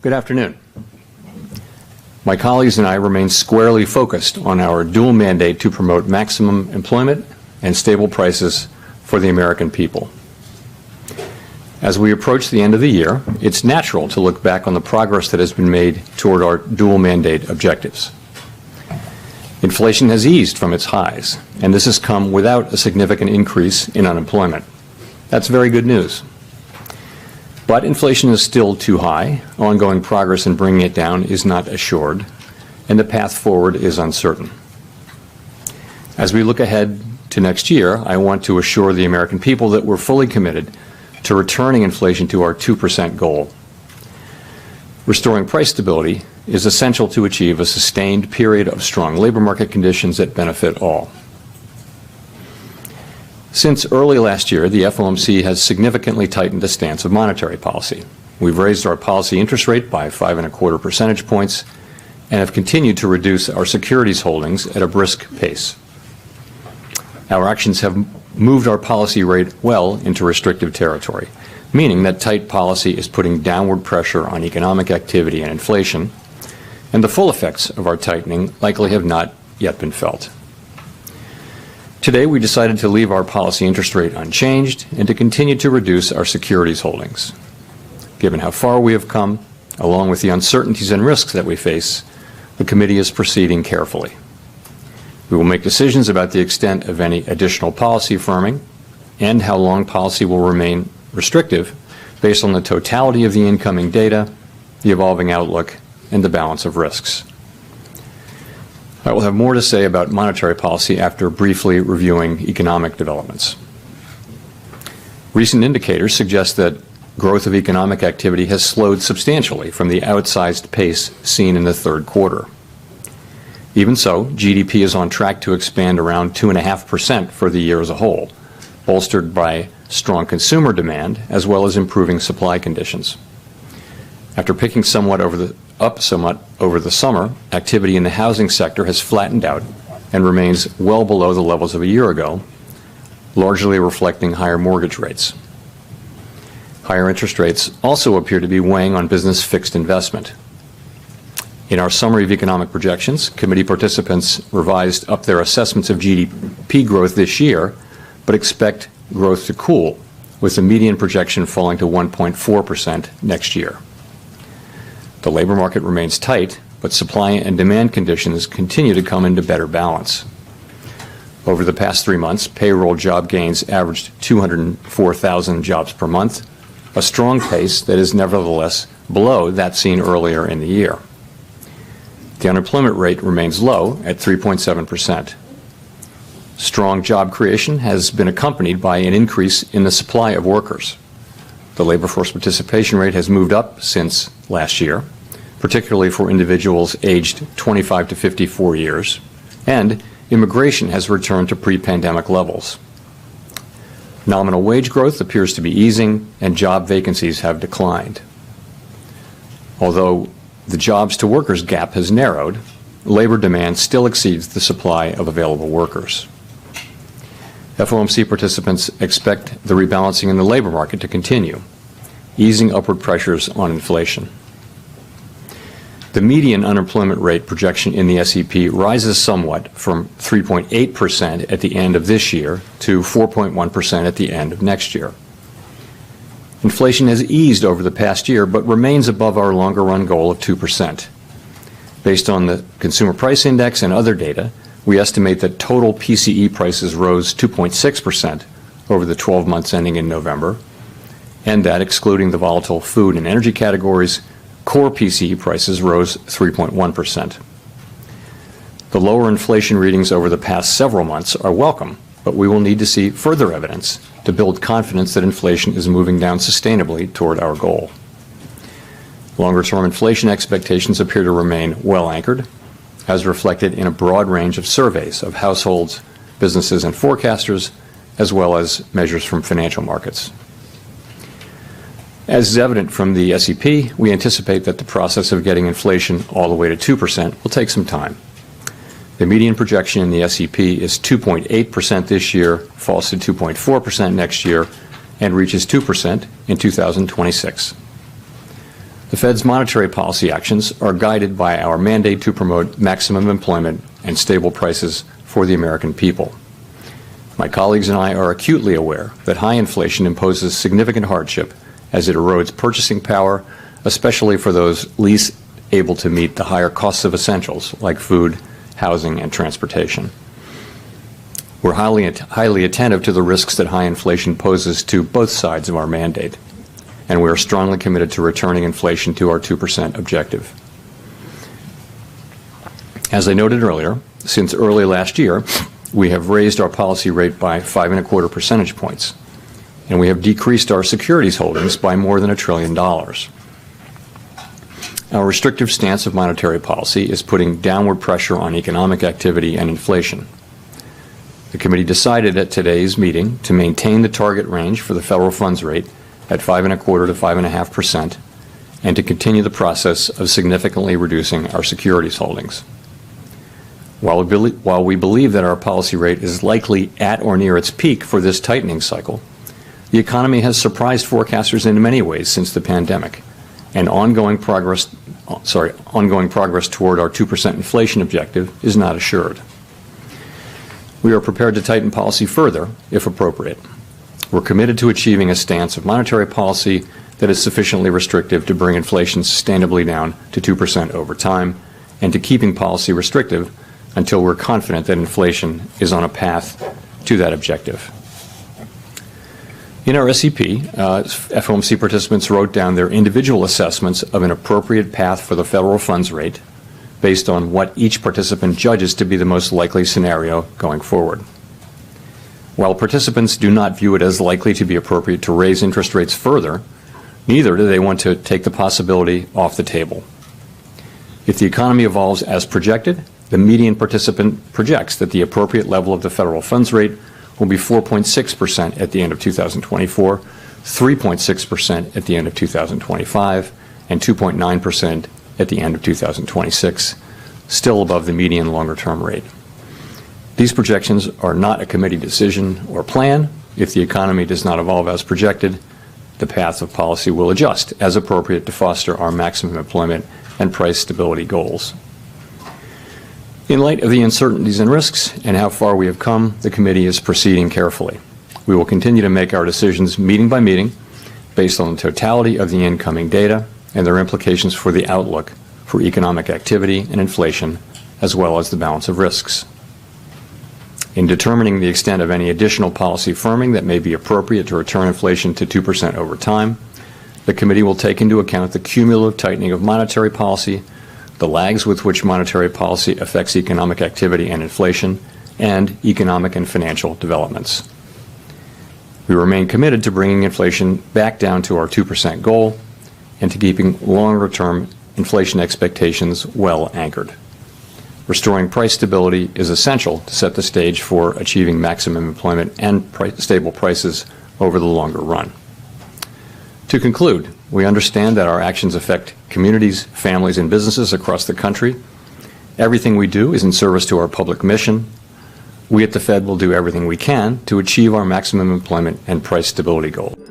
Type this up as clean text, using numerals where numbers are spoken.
Good afternoon. My colleagues and I remain squarely focused on our dual mandate to promote maximum employment and stable prices for the American people. As we approach the end of the year, it's natural to look back on the progress that has been made toward our dual mandate objectives. Inflation has eased from its highs, and this has come without a significant increase in unemployment. That's very good news. But inflation is still too high, ongoing progress in bringing it down is not assured, and the path forward is uncertain. As we look ahead to next year, I want to assure the American people that we're fully committed to returning inflation to our 2% goal. Restoring price stability is essential to achieve a sustained period of strong labor market conditions that benefit all. Since early last year, the FOMC has significantly tightened the stance of monetary policy. We've raised our policy interest rate by 5.25 percentage points and have continued to reduce our securities holdings at a brisk pace. Our actions have moved our policy rate well into restrictive territory, meaning that tight policy is putting downward pressure on economic activity and inflation, and the full effects of our tightening likely have not yet been felt. Today, we decided to leave our policy interest rate unchanged and to continue to reduce our securities holdings. Given how far we have come, along with the uncertainties and risks that we face, the committee is proceeding carefully. We will make decisions about the extent of any additional policy firming and how long policy will remain restrictive based on the totality of the incoming data, the evolving outlook, and the balance of risks. I will have more to say about monetary policy after briefly reviewing economic developments. Recent indicators suggest that growth of economic activity has slowed substantially from the outsized pace seen in the third quarter. Even so, GDP is on track to expand around 2.5% for the year as a whole, bolstered by strong consumer demand as well as improving supply conditions. After picking somewhat over the summer, activity in the housing sector has flattened out and remains well below the levels of a year ago, largely reflecting higher mortgage rates. Higher interest rates also appear to be weighing on business fixed investment. In our summary of economic projections, committee participants revised up their assessments of GDP growth this year, but expect growth to cool, with the median projection falling to 1.4% next year. The labor market remains tight, but supply and demand conditions continue to come into better balance. Over the past 3 months, payroll job gains averaged 204,000 jobs per month, a strong pace that is nevertheless below that seen earlier in the year. The unemployment rate remains low at 3.7%. Strong job creation has been accompanied by an increase in the supply of workers. The labor force participation rate has moved up since last year, particularly for individuals aged 25 to 54 years, and immigration has returned to pre-pandemic levels. Nominal wage growth appears to be easing, and job vacancies have declined. Although the jobs to workers gap has narrowed, labor demand still exceeds the supply of available workers. FOMC participants expect the rebalancing in the labor market to continue, easing upward pressures on inflation. The median unemployment rate projection in the SEP rises somewhat from 3.8% at the end of this year to 4.1% at the end of next year. Inflation has eased over the past year, but remains above our longer-run goal of 2%. Based on the Consumer Price Index and other data, we estimate that total PCE prices rose 2.6% over the 12 months ending in November, and that, excluding the volatile food and energy categories, core PCE prices rose 3.1%. The lower inflation readings over the past several months are welcome, but we will need to see further evidence to build confidence that inflation is moving down sustainably toward our goal. Longer-term inflation expectations appear to remain well anchored, as reflected in a broad range of surveys of households, businesses, and forecasters, as well as measures from financial markets. As is evident from the SEP, we anticipate that the process of getting inflation all the way to 2% will take some time. The median projection in the SEP is 2.8% this year, falls to 2.4% next year, and reaches 2% in 2026. The Fed's monetary policy actions are guided by our mandate to promote maximum employment and stable prices for the American people. My colleagues and I are acutely aware that high inflation imposes significant hardship as it erodes purchasing power, especially for those least able to meet the higher costs of essentials like food, housing, and transportation. We're highly attentive to the risks that high inflation poses to both sides of our mandate, and we are strongly committed to returning inflation to our 2% objective. As I noted earlier, since early last year, we have raised our policy rate by 5.25 percentage points, and we have decreased our securities holdings by more than $1 trillion. Our restrictive stance of monetary policy is putting downward pressure on economic activity and inflation. The committee decided at today's meeting to maintain the target range for the federal funds rate at 5.25% to 5.5%, and to continue the process of significantly reducing our securities holdings. While we believe that our policy rate is likely at or near its peak for this tightening cycle, the economy has surprised forecasters in many ways since the pandemic, and ongoing progress toward our 2% inflation objective is not assured. We are prepared to tighten policy further if appropriate. We're committed to achieving a stance of monetary policy that is sufficiently restrictive to bring inflation sustainably down to 2% over time, and to keeping policy restrictive until we're confident that inflation is on a path to that objective. In our SEP, FOMC participants wrote down their individual assessments of an appropriate path for the federal funds rate based on what each participant judges to be the most likely scenario going forward. While participants do not view it as likely to be appropriate to raise interest rates further, neither do they want to take the possibility off the table. If the economy evolves as projected, the median participant projects that the appropriate level of the federal funds rate will be 4.6% at the end of 2024, 3.6% at the end of 2025, and 2.9% at the end of 2026, still above the median longer-term rate. These projections are not a committee decision or plan. If the economy does not evolve as projected, the path of policy will adjust as appropriate to foster our maximum employment and price stability goals. In light of the uncertainties and risks and how far we have come, the committee is proceeding carefully. We will continue to make our decisions meeting by meeting based on the totality of the incoming data and their implications for the outlook for economic activity and inflation, as well as the balance of risks. In determining the extent of any additional policy firming that may be appropriate to return inflation to 2% over time, the committee will take into account the cumulative tightening of monetary policy, the lags with which monetary policy affects economic activity and inflation, and economic and financial developments. We remain committed to bringing inflation back down to our 2% goal and to keeping longer-term inflation expectations well anchored. Restoring price stability is essential to set the stage for achieving maximum employment and stable prices over the longer run. To conclude, we understand that our actions affect communities, families, and businesses across the country. Everything we do is in service to our public mission. We at the Fed will do everything we can to achieve our maximum employment and price stability goals.